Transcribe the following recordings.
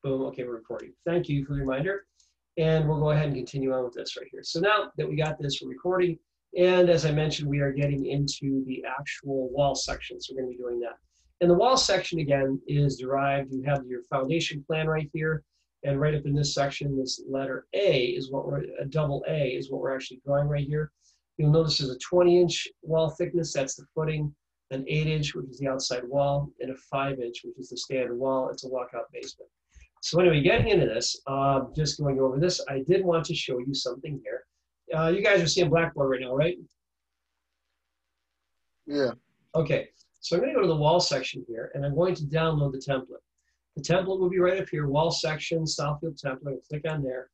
Boom, okay, we're recording. Thank you for the reminder. And we'll go ahead and continue on with this right here. So now that we got this, we're recording. And as I mentioned, we are getting into the actual wall section. So we're going to be doing that. And the wall section, again, is derived. You have your foundation plan right here. And right up in this section, this letter A is what we're, a double A is what we're actually drawing right here. You'll notice there's a 20-inch wall thickness. That's the footing. An 8-inch, which is the outside wall, and a 5-inch, which is the standard wall. It's a walkout basement. So anyway, getting into this, just going over this, I did want to show you something here. You guys are seeing Blackboard right now, right? Yeah. Okay, so I'm going to go to the wall section here, and I'm going to download the template. The template will be right up here, wall section, Southfield template. I'll click on there.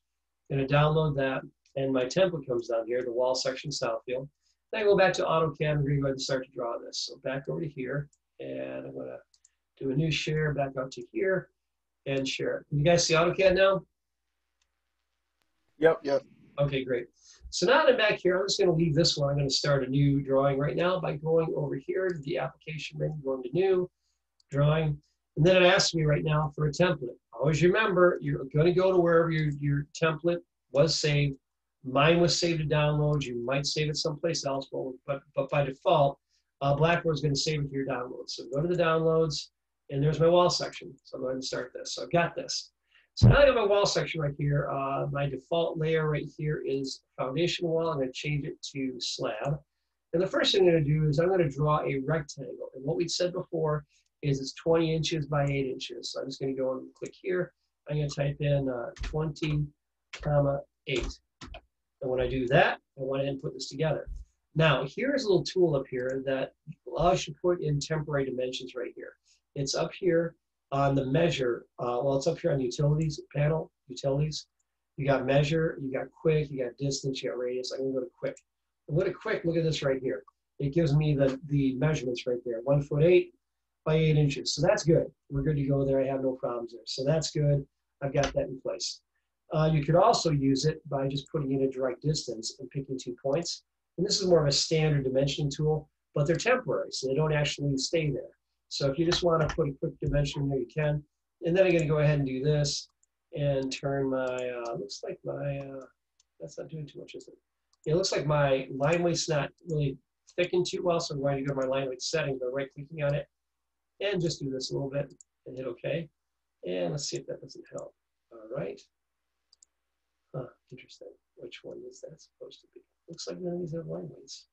I'm going to download that, and my template comes down here, the wall section, Southfield. Then I go back to AutoCAD. I'm going to go ahead and start to draw this. So back over to here, and I'm going to do a new share, back out to here, and share it. Can you guys see AutoCAD now? Yep. Yep. Okay, great. So now that I'm back here, I'm just going to leave this one. I'm going to start a new drawing right now by going over here to the application menu, going to new, drawing, and then it asks me right now for a template. Always remember, you're going to go to wherever your template was saved. Mine was saved to download. You might save it someplace else, but by default, Blackboard is going to save it to your downloads. So go to the downloads, and there's my wall section. So I'm going to start this. So I've got this. So now I got my wall section right here. My default layer right here is foundation wall. I'm going to change it to slab. And the first thing I'm going to do is I'm going to draw a rectangle. And what we said before is it's 20 inches by 8 inches. So I'm just going to go and click here. I'm going to type in 20, 8. And when I do that, I want to put this together. Now, here's a little tool up here that allows you to put in temporary dimensions right here. It's up here on the measure. Well, it's up here on the utilities panel, utilities. You got measure, you got quick, you got distance, you got radius. I'm going to go to quick. I'm going to quick, look at this right here. It gives me the measurements right there, 1 foot 8 by 8 inches. So that's good. We're good to go there. I have no problems there. So that's good. I've got that in place. You could also use it by just putting in a direct distance and picking 2 points. And this is more of a standard dimensioning tool, but they're temporary, so they don't actually stay there. So if you just want to put a quick dimension in there, you can. And then I'm going to go ahead and do this and turn my, looks like my, that's not doing too much, is it? It looks like my line weight's not really thickened too well, so I'm going to go to my line weight settings by right-clicking on it and just do this a little bit and hit OK. And let's see if that doesn't help. All right. Huh, interesting. Which one is that supposed to be? Looks like none of these have line weights.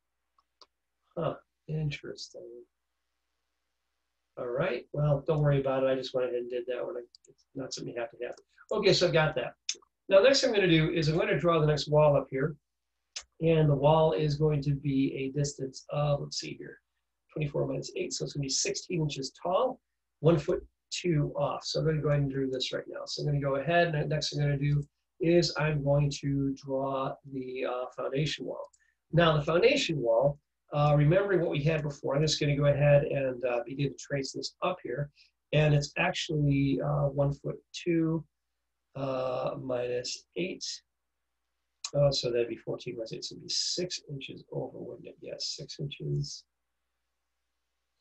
Huh, interesting. All right, well, don't worry about it. I just went ahead and did that one. It's not something you have to have. Okay, so I've got that. Now, next thing I'm going to do is I'm going to draw the next wall up here. And the wall is going to be a distance of, let's see here, 24 minus 8. So it's going to be 16 inches tall, 1 foot 2 off. So I'm going to go ahead and do this right now. So I'm going to go ahead, and the next thing I'm going to do is I'm going to draw the foundation wall. Now, the foundation wall, remembering what we had before, I'm just going to go ahead and begin to trace this up here. And it's actually 1 foot 2 minus 8. So that'd be 14 minus 8. So it'd be 6 inches over, wouldn't it? Yes, 6 inches.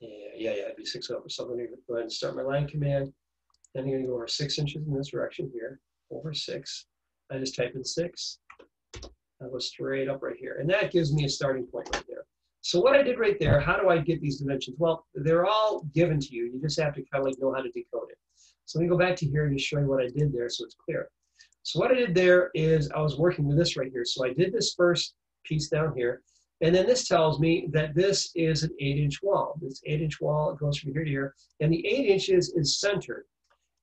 Yeah, it'd be 6 over. So I'm going to go ahead and start my line command. Then I'm going to go over 6 inches in this direction here, over 6. I just type in 6. I go straight up right here. And that gives me a starting point right there. So what I did right there, how do I get these dimensions? Well, they're all given to you. You just have to kind of like know how to decode it. So let me go back to here and just show you what I did there so it's clear. So what I did there is I was working with this right here. So I did this first piece down here. And then this tells me that this is an 8-inch wall. This 8-inch wall, it goes from here to here. And the 8 inches is centered.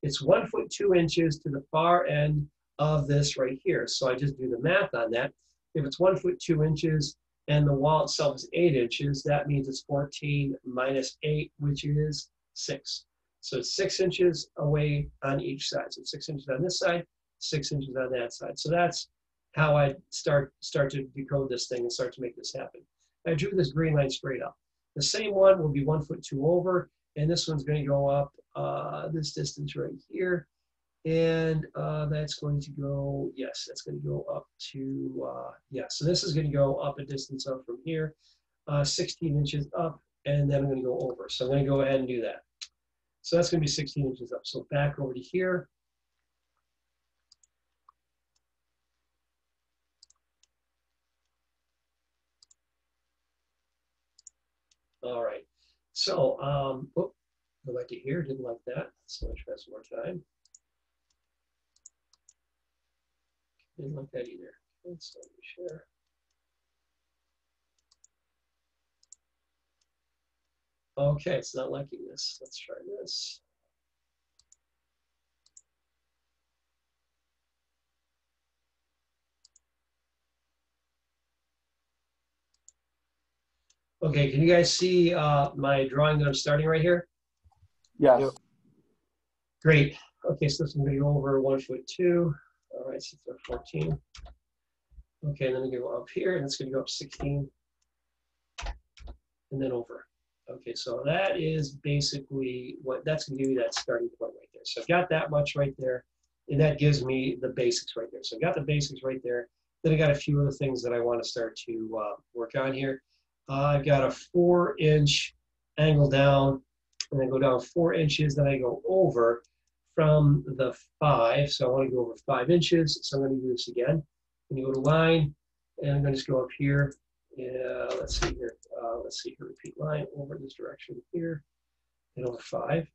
It's 1 foot 2 inches to the far end of this right here. So I just do the math on that. If it's 1 foot 2 inches and the wall itself is 8 inches, that means it's 14 minus 8, which is 6. So it's 6 inches away on each side. So 6 inches on this side, 6 inches on that side. So that's how I start to decode this thing and start to make this happen. I drew this green line straight up. The same one will be 1 foot 2 over, and this one's going to go up this distance right here. And that's going to go, yes, that's going to go up to, yeah, so this is going to go up a distance up from here, 16 inches up, and then I'm going to go over. So I'm going to go ahead and do that. So that's going to be 16 inches up. So back over to here, All right. So, oh, go back to here. Didn't like that. So let's try some more time. Didn't like that either. Okay, so let me share. Okay, it's not liking this. Let's try this. Okay, can you guys see my drawing that I'm starting right here? Yes. Yep. Great. Okay, so this is going to go over 1 foot 2. All right, so 14. Okay, and then we go up here, and it's going to go up 16, and then over. Okay, so that is basically what that's going to give you, that starting point right there. So I've got that much right there, and that gives me the basics right there. So I've got the basics right there. Then I got a few other things that I want to start to work on here. I've got a 4-inch angle down, and then go down 4 inches. Then I go over from the 5. So I want to go over 5 inches. So I'm going to do this again. I'm going to go to line, and I'm going to just go up here. Yeah, let's see here. Let's see here. Repeat line over this direction here, and over 5.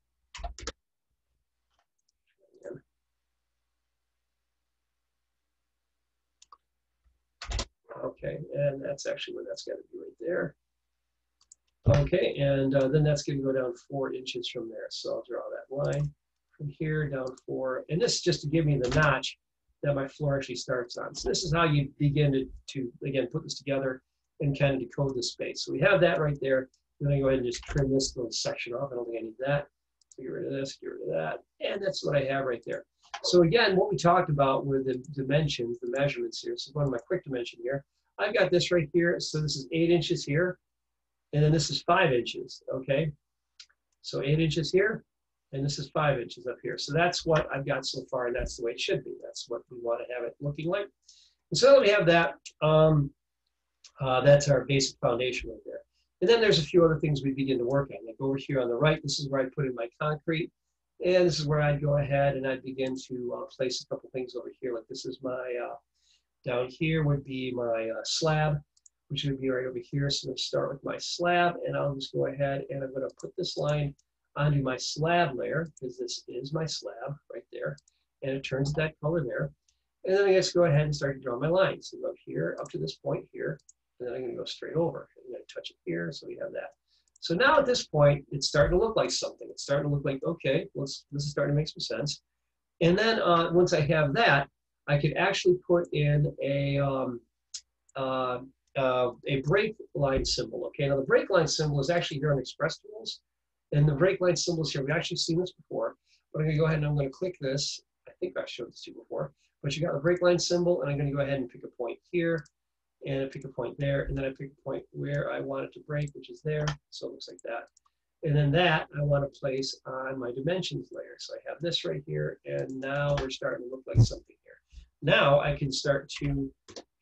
Okay, and that's actually what that's got to be right there. Okay, and then that's going to go down 4 inches from there. So I'll draw that line from here down 4. And this is just to give me the notch that my floor actually starts on. So this is how you begin to again, put this together and kind of decode the space. So we have that right there. Then I go ahead and just trim this little section off. I don't think I need that. So get rid of this, get rid of that. And that's what I have right there. So again, what we talked about were the dimensions, the measurements here. So going to my quick dimension here. I've got this right here. So this is 8 inches here. And then this is 5 inches, okay? So 8 inches here, and this is 5 inches up here. So that's what I've got so far, and that's the way it should be. That's what we want to have it looking like. And so we have that. That's our basic foundation right there. And then there's a few other things we begin to work on. Like over here on the right, this is where I put in my concrete. And this is where I'd go ahead and I'd begin to place a couple things over here. Like this is my, down here would be my slab, which would be right over here. So I'm going to start with my slab, and I'll just go ahead and I'm going to put this line onto my slab layer, because this is my slab right there, and it turns that color there. And then I just go ahead and start to draw my lines. So go up here, up to this point here, and then I'm going to go straight over. I'm going to touch it here, so we have that. So now at this point, it's starting to look like something. It's starting to look like, okay, this is starting to make some sense. And then once I have that, I could actually put in a break line symbol. Okay, now the break line symbol is actually here on Express Tools, and the break line symbol is here. We've actually seen this before, but I'm going to go ahead and I'm going to click this. I think I've showed this to you before, but you got the break line symbol, and I'm going to go ahead and pick a point here, and I pick a point there, and then I pick a point where I want it to break, which is there. So it looks like that. And then that I want to place on my dimensions layer. So I have this right here, and now we're starting to look like something here. Now I can start to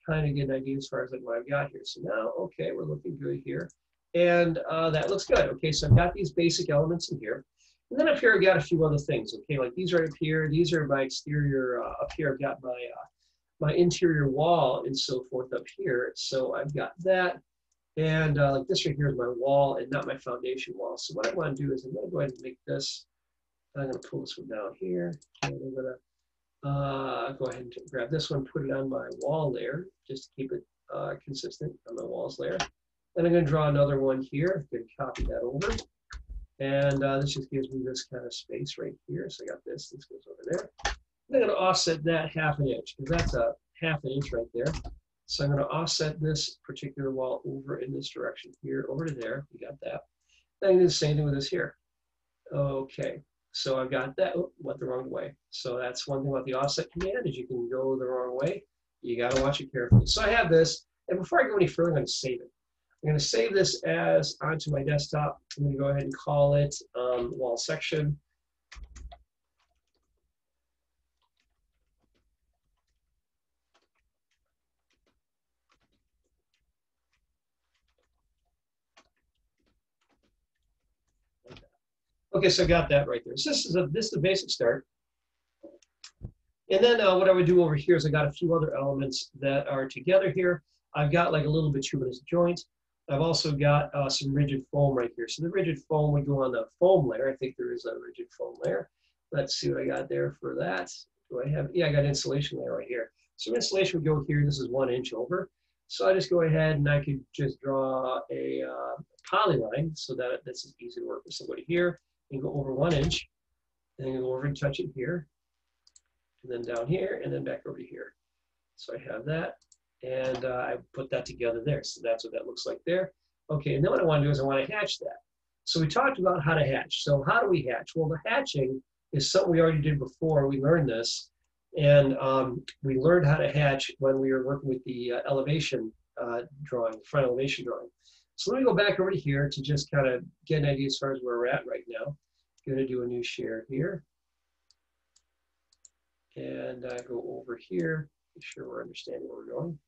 kind of get an idea as far as like what I've got here. So now, okay, we're looking good here. And that looks good. Okay, so I've got these basic elements in here. And then up here, I've got a few other things. Okay, like these right up here. These are my exterior. Up here, I've got my interior wall and so forth up here. So I've got that. And like this right here is my wall and not my foundation wall. So what I want to do is I'm going to go ahead and make this. I'm going to pull this one down here. And I'm going to go ahead and grab this one, put it on my wall layer, just to keep it consistent on my walls layer. And I'm going to draw another one here. I'm going to copy that over. And this just gives me this kind of space right here. So I got this goes over there. And I'm going to offset that 1/2 inch, because that's a 1/2 inch right there. So I'm going to offset this particular wall over in this direction here, over to there. We got that. Then I'm going to do the same thing with this here. Okay. So I've got that. Oh, went the wrong way. So that's one thing about the offset command, is you can go the wrong way. You got to watch it carefully. So I have this. And before I go any further, I'm going to save it. I'm going to save this as onto my desktop. I'm going to go ahead and call it wall section. Okay, so I got that right there. So this is a basic start. And then what I would do over here is I got a few other elements that are together here. I've got like a little bituminous joint I've also got some rigid foam right here. So the rigid foam would go on the foam layer. I think there is a rigid foam layer. Let's see what I got there for that. Do I have, yeah, I got insulation layer right here. So insulation would go here. This is 1 inch over. So I just go ahead and I could just draw a polyline so that this is easy to work with. So go to here and go over 1 inch, and then go over and touch it here, and then down here, and then back over to here. So I have that, and I put that together there. So that's what that looks like there. Okay, and then what I want to do is I want to hatch that. So we talked about how to hatch. So how do we hatch? Well, the hatching is something we already did before. We learned this, and we learned how to hatch when we were working with the elevation drawing, front elevation drawing. So let me go back over to here to just kind of get an idea as far as where we're at right now. I'm going to do a new share here. And I go over here, make sure we're understanding where we're going.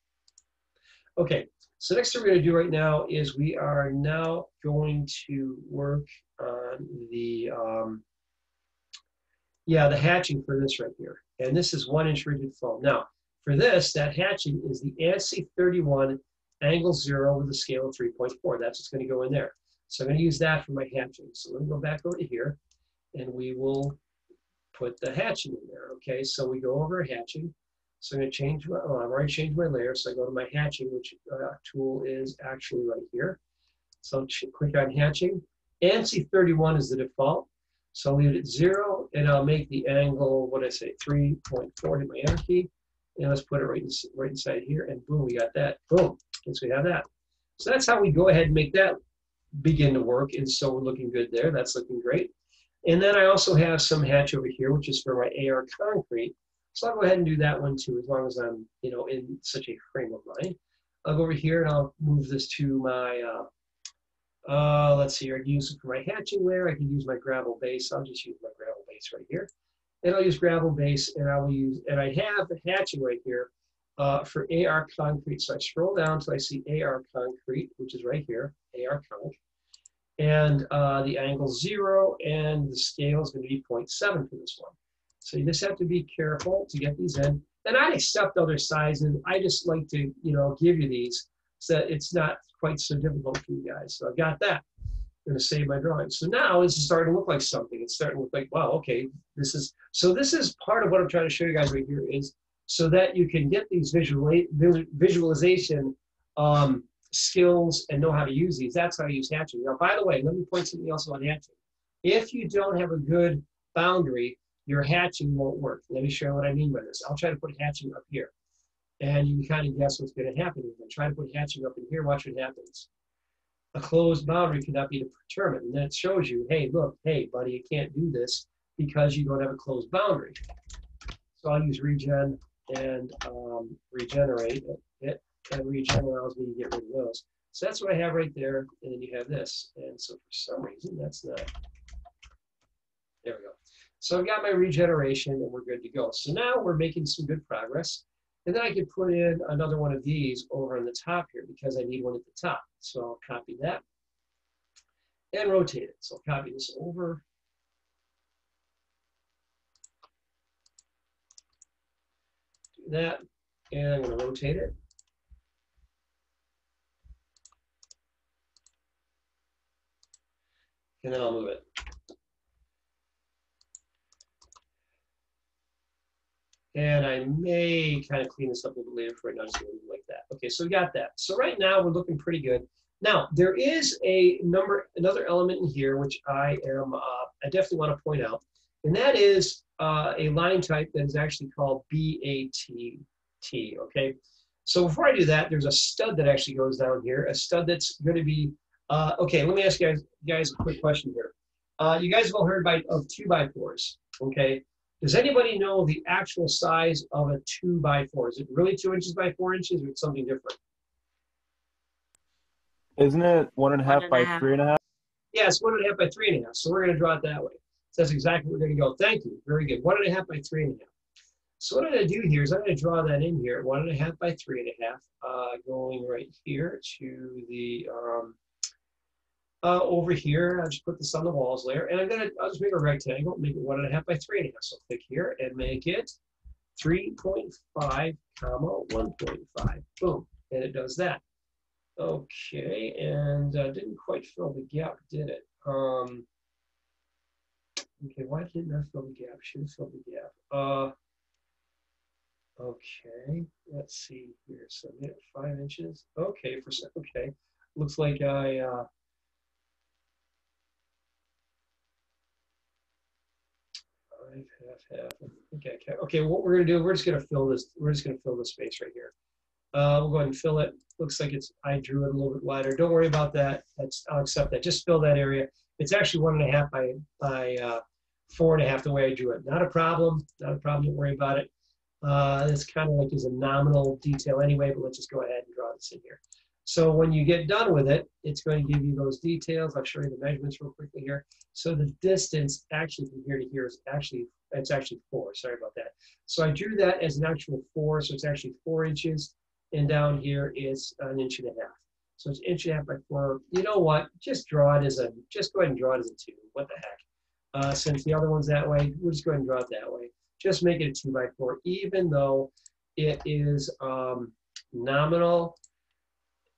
Okay, so next thing we're going to do right now is we are now going to work on the the hatching for this right here. And this is 1 inch rigid foam. Now, for this, that hatching is the ANSI 31 angle 0 with a scale of 3.4. That's what's going to go in there. So I'm going to use that for my hatching. So let me go back over to here, and we will put the hatching in there. Okay, so we go over hatching. So I'm going to change my, I've already changed my layer. So I go to my hatching, which tool is actually right here. So I'll click on hatching. ANSI 31 is the default. So I'll leave it at 0, and I'll make the angle, what did I say, 3.4, hit my enter key. And let's put it right inside here, and boom, we got that. Boom, okay, so we have that. So that's how we go ahead and make that begin to work. And so we're looking good there. That's looking great. And then I also have some hatch over here, which is for my AR concrete. So I'll go ahead and do that one too, as long as I'm, in such a frame of mind. I'll go over here and I'll move this to my, let's see here, I can use it for my hatching layer. I can use my gravel base. I'll just use my gravel base right here. And I'll use gravel base, and I will use, and I have the hatching right here for AR concrete. So I scroll down until I see AR concrete, which is right here, AR conc. And the angle 0, and the scale is going to be 0.7 for this one. So you just have to be careful to get these in. And I accept other sizes. I just like to, give you these so that it's not quite so difficult for you guys. So I've got that. I'm going to save my drawing. So now this is starting to look like something. It's starting to look like, wow, okay, this is part of what I'm trying to show you guys right here is so that you can get these visualization skills and know how to use these. That's how you use hatching. Now, by the way, let me point something else on hatching. If you don't have a good boundary, your hatching won't work. Let me show you what I mean by this. I'll try to put hatching up here. And you can kind of guess what's going to happen. If I try to put hatching up in here, watch what happens. A closed boundary cannot be determined. And then it shows you, hey, look, hey, buddy, you can't do this because you don't have a closed boundary. So I'll use regen and regenerate it. And regen allows me to get rid of those. So that's what I have right there. And then you have this. And so for some reason, that's not. There we go. So I've got my regeneration, and we're good to go. So now we're making some good progress. And then I can put in another one of these over on the top here because I need one at the top. So I'll copy that and rotate it. So I'll copy this over. Do that, and I'm going to rotate it. And then I'll move it. And I may kind of clean this up a little bit later. For right now, just leave it like that. Okay, so we got that. So right now we're looking pretty good. Now there is another element in here which I definitely want to point out, and that is a line type that is actually called BATT. Okay, so before I do that, there's a stud that actually goes down here. A stud that's going to be okay. Let me ask you guys a quick question here. You guys have all heard of 2x4s. Okay. Does anybody know the actual size of a 2x4? Is it really 2 inches by 4 inches, or it's something different? Isn't it 1.5 by 3.5? Yeah, it's 1.5 by 3.5. So we're going to draw it that way. So that's exactly where we're going to go. Thank you. Very good. 1.5 by 3.5. So what I'm going to do here is I'm going to draw that in here. 1.5 by 3.5, going right here to the over here. I'll just put this on the walls layer, and I'll just make a rectangle, make it 1.5 by 3.5. So click here and make it 3.5, 1.5. Boom, and it does that. Okay, and didn't quite fill the gap, did it? Okay, why didn't I fill the gap? Should have filled the gap. Okay, let's see here. So I made it 5 inches. Okay, okay. Looks like I half. Okay, okay. Okay, what we're gonna do, we're just gonna fill this. We're just gonna fill this space right here. We'll go ahead and fill it. Looks like I drew it a little bit wider. Don't worry about that. I'll accept that. Just fill that area. It's actually 1.5 by 4.5 the way I drew it. Not a problem. Not a problem. Don't worry about it. It's kind of like is a nominal detail anyway, but let's just go ahead and draw this in here. So when you get done with it, it's going to give you those details. I'll show you the measurements real quickly here. So the distance actually from here to here is it's actually 4. Sorry about that. So I drew that as an actual 4. So it's actually 4 inches. And down here is 1.5 inches. So it's 1.5 inches by 4. You know what? Just draw it as just go ahead and draw it as a 2. What the heck? Since the other one's that way, we'll just go ahead and draw it that way. Just make it a 2 by 4, even though it is nominal.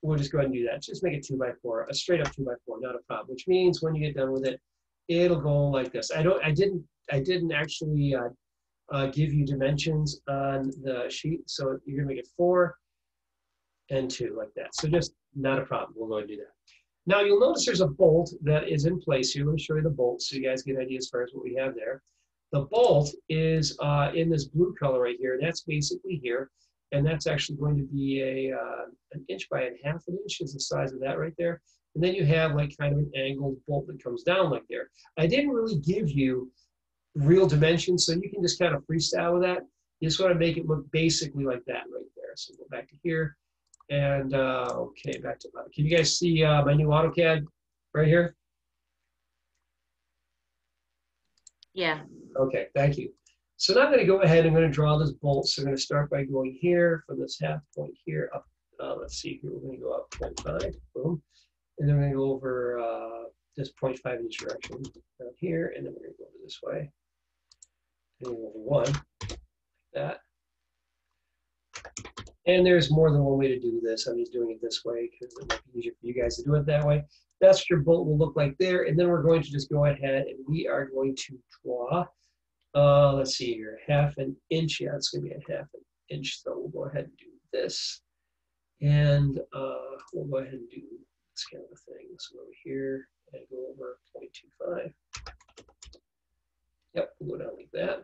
We'll just go ahead and do that. Just make it 2 by 4, a straight up 2 by 4, not a problem. Which means when you get done with it, it'll go like this. I didn't actually give you dimensions on the sheet, so you're gonna make it 4 and 2 like that. So just not a problem. We'll go and do that. Now you'll notice there's a bolt that is in place here. Let me show you the bolt so you guys get an idea as far as what we have there. The bolt is in this blue color right here. That's basically here. And that's actually going to be an inch by 1/2 inch is the size of that right there. And then you have like kind of an angled bolt that comes down like there. I didn't really give you real dimensions, so you can just kind of freestyle with that. You just want to make it look basically like that right there. So go back to here. And okay, back to, can you guys see my new AutoCAD right here? Yeah. Okay, thank you. So now I'm going to go ahead and I'm going to draw this bolt. So I'm going to start by going here from this half point here up. Let's see here, we're going to go up 0.5, boom. And then we're going to go over this 0.5 inch direction down here. And then we're going to go over this way. And go over 1, like that. And there's more than one way to do this. I'm just doing it this way because it might be easier for you guys to do it that way. That's what your bolt will look like there. And then we're going to just go ahead and we are going to draw, let's see here, 1/2 inch. Yeah, it's going to be 1/2 inch. So we'll go ahead and do this. And we'll go ahead and do this kind of a thing. So over here and go over 0.25. Yep, we'll go down like that.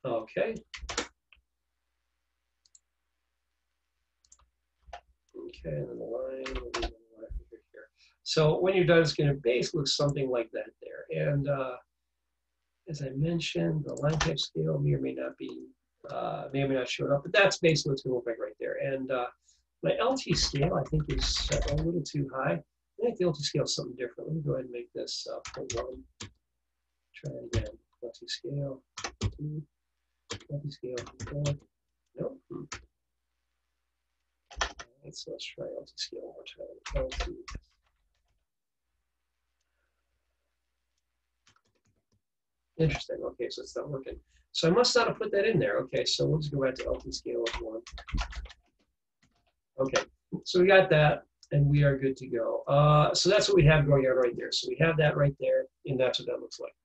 Okay. Okay, and then the line will be right here. So when you're done, it's going to basically look something like that there. And as I mentioned, the line type scale may or may not be, may or may not show it up, but that's basically what it's going to look like right there. And my LT scale, I think, is set a little too high. I think the LT scale is something different. Let me go ahead and make this 0.1. Try it again. LT scale, 2. LT scale, 4. Nope. So let's try LT scale one more time. LT. Interesting. Okay, so it's not working. So I must not have put that in there. Okay, so we'll just go back to LT scale of 1. Okay, so we got that, and we are good to go. So that's what we have going on right there. So we have that right there, and that's what that looks like.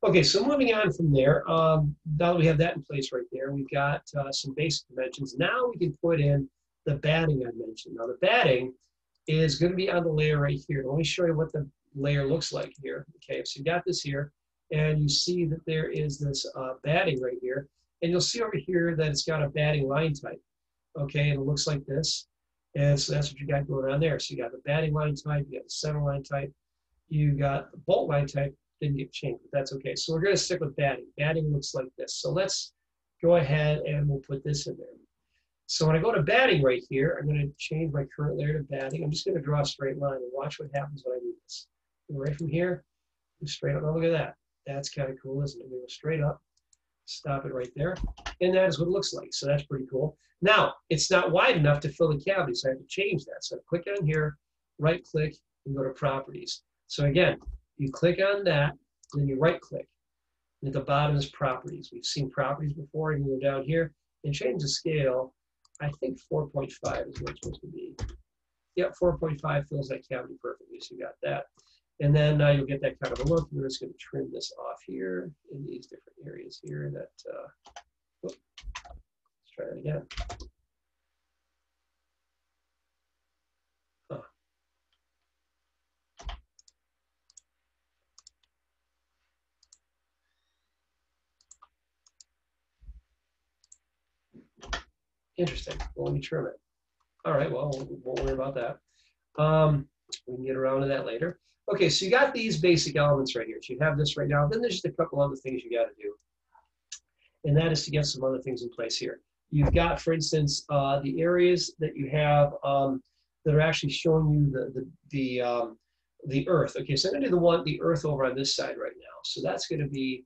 Okay, so moving on from there, now that we have that in place right there, we've got some basic dimensions. Now we can put in the batting I mentioned. Now the batting is going to be on the layer right here. Let me show you what the layer looks like here. Okay, so you got this here, and you see that there is this batting right here, and you'll see over here that it's got a batting line type. Okay, and it looks like this, and so that's what you got going on there. So you got the batting line type, you got the center line type, you got the bolt line type. Didn't get changed, but that's okay. So we're going to stick with batting. Batting looks like this. So let's go ahead and we'll put this in there. So when I go to batting right here, I'm going to change my current layer to batting. I'm just going to draw a straight line and watch what happens when I do this. right from here, go straight up. Oh, look at that. That's kind of cool, isn't it? We go straight up, stop it right there. And that is what it looks like. So that's pretty cool. Now, it's not wide enough to fill the cavity, so I have to change that. So I click on here, right click, and go to properties. So again, you click on that, then you right click. And at the bottom is properties. We've seen properties before. You can go down here and change the scale. I think 4.5 is what it's supposed to be. Yep, 4.5 fills that cavity perfectly. So you got that. And then you'll get that kind of a look. We're just going to trim this off here in these different areas here. That let's try that again. Huh. Interesting. Well, let me trim it. All right. Well, we won't worry about that. We can get around to that later. Okay, so you got these basic elements right here. So you have this right now. Then there's just a couple other things you got to do. And that is to get some other things in place here. You've got, for instance, the areas that you have that are actually showing you the earth. Okay, so I'm going to do the earth over on this side right now. So that's going to be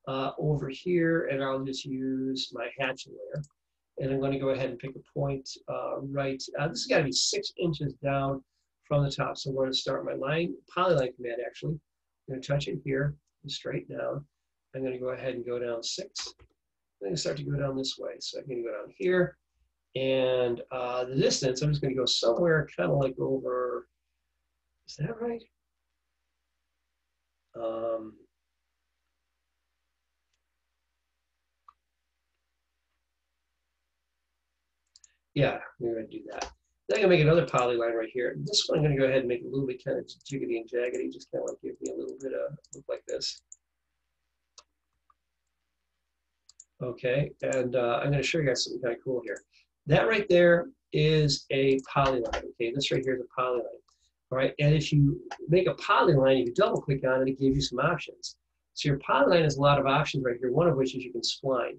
over here, and I'll just use my hatching layer. And I'm going to go ahead and pick a point right. This has got to be 6 inches down from the top. So I'm going to start my polyline command actually. I'm going to touch it here and straight down. I'm going to go ahead and go down 6. I'm going to start to go down this way. So I'm going to go down here. And the distance, I'm just going to go somewhere kind of like over, is that right? Yeah, we're going to do that. Then I'm going to make another polyline right here. This one I'm going to go ahead and make a little bit kind of jiggity and jaggedy, just kind of like give me a little bit of look like this. Okay, and I'm going to show you guys something kind of cool here. That right there is a polyline. Okay, this right here is a polyline. All right, and if you make a polyline, you double click on it, it gives you some options. So your polyline has a lot of options right here, one of which is you can spline.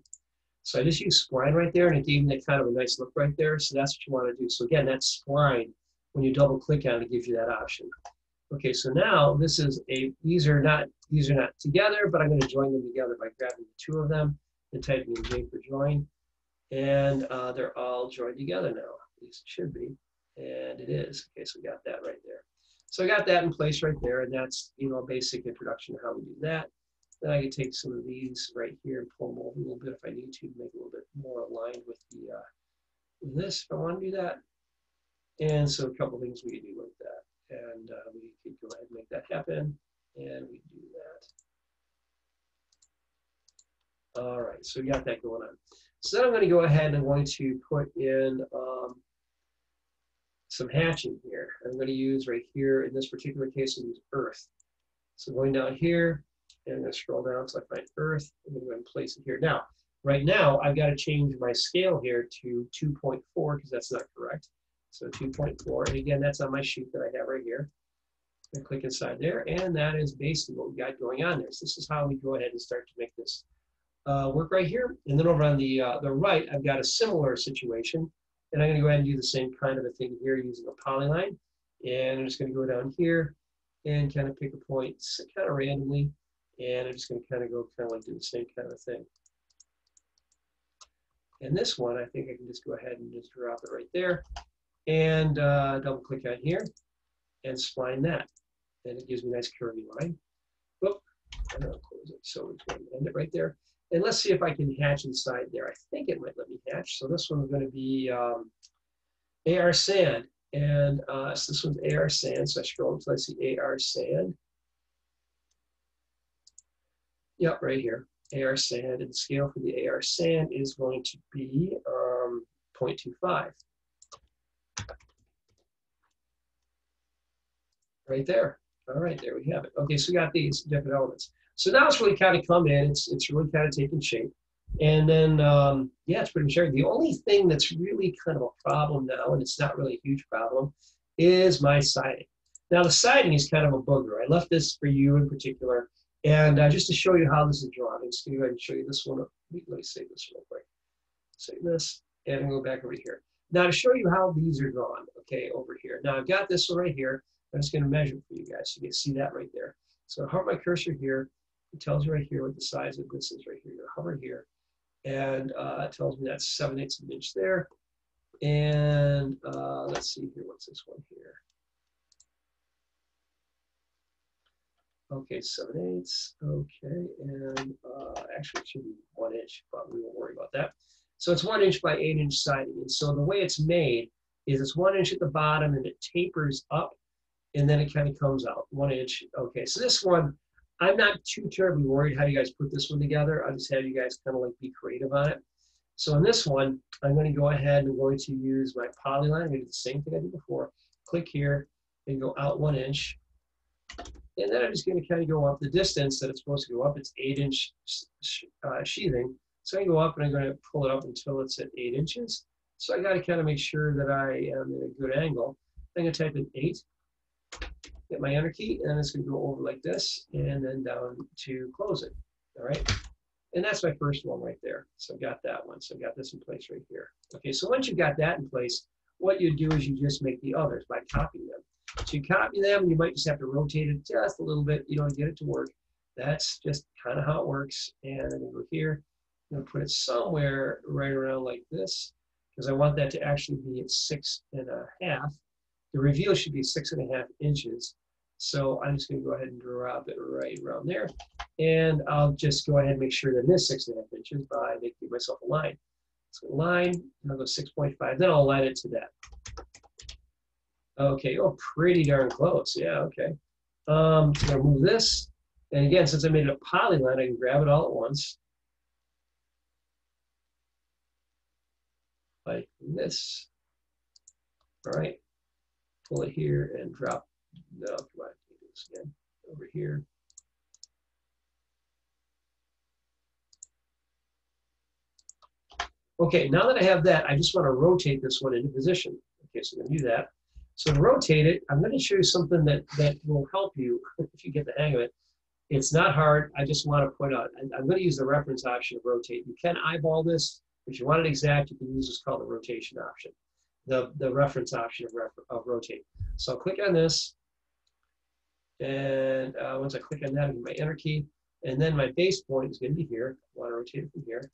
So I just used spline right there, and it gave me that kind of a nice look right there. So that's what you want to do. So again, that spline, when you double click on it, it gives you that option. Okay, so now this is these are not together, but I'm going to join them together by grabbing the 2 of them and typing in J for join, and they're all joined together now. At least it should be, and it is. Okay, so we got that right there. So I got that in place right there, and that's a basic introduction to how we do that. Then I can take some of these right here and pull them over a little bit if I need to make it a little bit more aligned with with this if I want to do that. And so a couple things we can do with that. And we could go ahead and make that happen. And we do that. All right, so we got that going on. So then I'm going to go ahead and I'm going to put in some hatching here. I'm going to use right here, in this particular case, I'll use earth. So going down here, and I'm going to scroll down until I find earth. I'm going to go ahead and place it here. Now, right now, I've got to change my scale here to 2.4 because that's not correct. So 2.4, and again, that's on my sheet that I have right here. And click inside there, and that is basically what we got going on there. So this is how we go ahead and start to make this work right here. And then over on the right, I've got a similar situation, and I'm going to go ahead and do the same kind of a thing here using a polyline. And I'm just going to go down here and kind of pick a point kind of randomly. And I'm just going to kind of go like do the same kind of thing. And this one, I think I can just go ahead and just drop it right there and double click on here and spline that. And it gives me a nice curvy line. Whoop, and I'll close it. So we're going to end it right there. And let's see if I can hatch inside there. I think it might let me hatch. So this one's going to be AR Sand. And so this one's AR Sand. So I scroll until I see AR Sand. Yep, right here, AR Sand, and the scale for the AR Sand is going to be 0.25. Right there. All right, there we have it. Okay, so we got these different elements. So now it's really kind of come in, it's really kind of taken shape. And then, yeah, it's pretty sure. The only thing that's really kind of a problem now, and it's not really a huge problem, is my siding. Now the siding is kind of a booger. I left this for you in particular. And just to show you how this is drawn, I'm just going to go ahead and show you this one. Let me save this real quick. Save this, and go back over here. Now to show you how these are drawn, okay, over here. Now I've got this one right here. I'm just going to measure for you guys so you can see that right there. So I hover my cursor here. It tells you right here what the size of this is right here. You hover here, and it tells me that's 7/8 of an inch there. And let's see here, what's this one here? Okay, 7/8. Okay, and actually it should be 1 inch, but we won't worry about that. So it's 1 inch by 8 inch siding. And so the way it's made is it's 1 inch at the bottom and it tapers up and then it kind of comes out 1 inch. Okay, so this one, I'm not too terribly worried how you guys put this one together. I'll just have you guys kind of like be creative on it. So in this one, I'm going to go ahead and I'm going to use my polyline. I'm going to do the same thing I did before. Click here and go out 1 inch. And then I'm just going to kind of go up the distance that it's supposed to go up. It's 8 inch sheathing. So I can go up and I'm going to pull it up until it's at 8 inches. So I got to kind of make sure that I am at a good angle. I'm going to type in 8, hit my enter key, and it's going to go over like this and then down to close it. All right. And that's my first one right there. So I got that one. So I got this in place right here. Okay, so once you've got that in place, what you do is you just make the others by copying them. So you copy them, you might just have to rotate it just a little bit, to get it to work. That's just kind of how it works. And I'm gonna go here, I'm gonna put it somewhere right around like this, because I want that to actually be at 6.5. The reveal should be 6.5 inches. So I'm just gonna go ahead and drop it right around there. And I'll just go ahead and make sure that it is 6.5 inches by making myself a line. So line, I'll go 6.5, then I'll align it to that. Okay, oh, pretty darn close. Yeah, okay. I'm gonna move this. And again, since I made it a polyline, I can grab it all at once. Like this. All right, pull it here and drop. No, come on, do this again. Over here. Okay, now that I have that, I just want to rotate this one into position. Okay, so I'm going to do that. So to rotate it, I'm going to show you something that will help you if you get the hang of it. It's not hard. I just want to point out, I'm going to use the reference option of rotate. You can eyeball this. If you want it exact, you can use what's called the rotation option, the reference option of rotate. So I'll click on this. And once I click on that, I get my enter key. And then my base point is going to be here. I want to rotate it from here.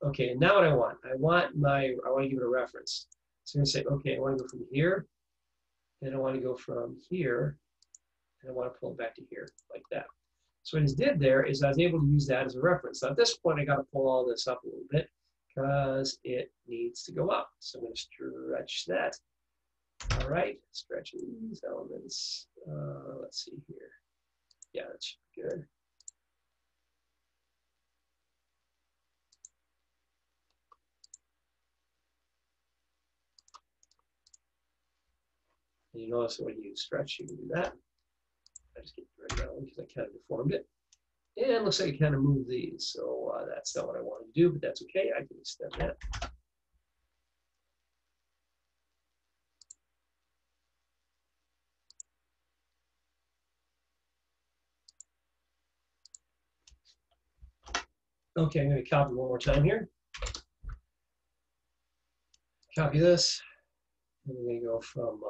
Okay, and now what I want to give it a reference. So I'm going to say, okay, I want to go from here, and I want to go from here, and I want to pull it back to here, like that. So what I just did there is I was able to use that as a reference. Now at this point, I got to pull all this up a little bit because it needs to go up. So I'm going to stretch that. All right, stretching these elements. Let's see here. Yeah, that should be good. And you notice when you stretch, you can do that. I just get rid of that one because I kind of deformed it. And it looks like I kind of moved these. So that's not what I wanted to do, but that's okay. I can extend that. Okay, I'm going to copy one more time here. Copy this. And I'm going to go from,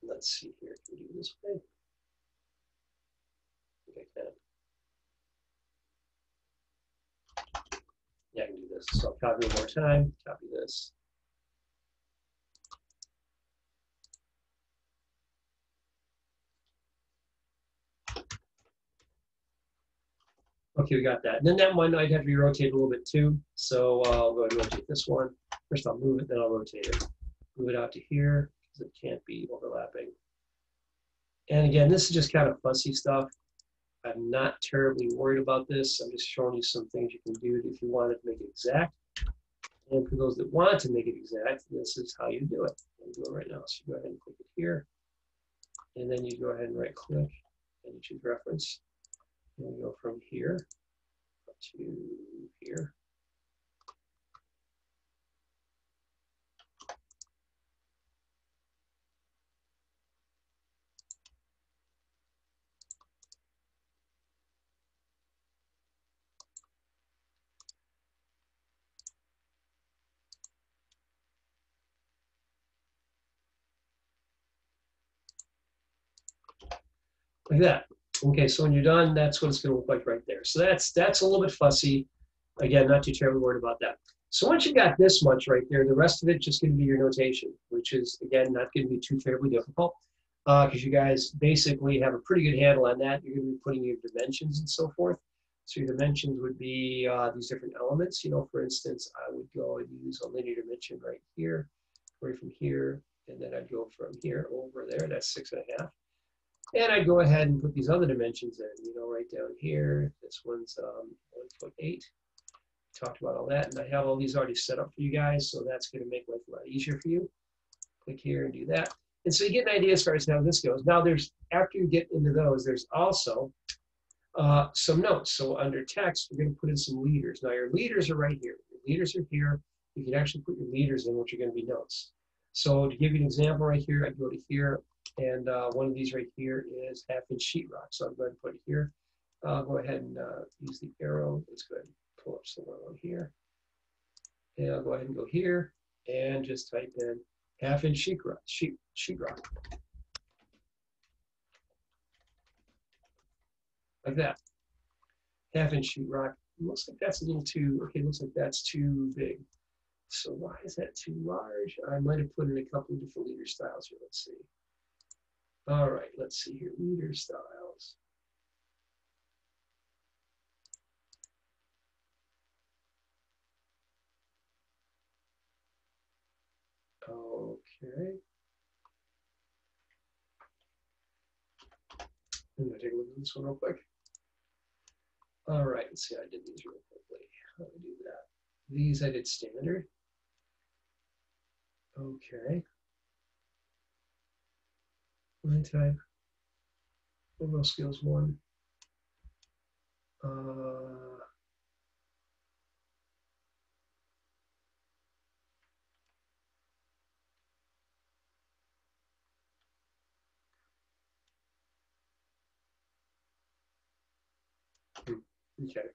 let's see here, can we do this way? I think I can. Yeah, I can do this. So I'll copy one more time, copy this. Okay, we got that. And then that one I'd have to be rotated a little bit too. So I'll go ahead and rotate this one. First I'll move it, then I'll rotate it. Move it out to here because it can't be overlapping. And again, this is just kind of fussy stuff. I'm not terribly worried about this. I'm just showing you some things you can do if you wanted to make it exact. And for those that want to make it exact, this is how you do it. I'm doing it right now. So you go ahead and click it here. And then you go ahead and right click and you choose reference. And we go from here up to here. like that. Okay, so when you're done, that's what it's going to look like right there. So that's a little bit fussy. Again, not too terribly worried about that. So once you got this much right there, the rest of it just going to be your notation, which is, again, not going to be too terribly difficult because you guys basically have a pretty good handle on that. You're going to be putting your dimensions and so forth. So your dimensions would be these different elements. You know, for instance, I would go and use a linear dimension right here, right from here, and then I'd go from here over there. That's 6.5. And I go ahead and put these other dimensions in, you know, right down here. This one's 1.8. Talked about all that, and I have all these already set up for you guys, so that's going to make life a lot easier for you. Click here and do that. And so you get an idea as far as how this goes. Now, after you get into those, there's also some notes. So under text, we're going to put in some leaders. Now, your leaders are right here. Your leaders are here. You can actually put your leaders in, which are going to be notes. So to give you an example right here, I go to here, and one of these right here is half-inch sheetrock. So I'm going to put it here. I'll go ahead and use the arrow. Let's go ahead and pull up somewhere on here. And I'll go ahead and go here and just type in half-inch sheetrock. Like that. Half-inch sheetrock. Looks like that's a little too, okay, looks like that's too big. So why is that too large? I might have put in a couple of different leader styles here. Let's see. All right, let's see here. Leader styles. Okay. I'm going to take a look at this one real quick. All right, let's see. I did these real quickly. How do I do that? These I did standard. Okay. Line type. Overall skills 1. Okay.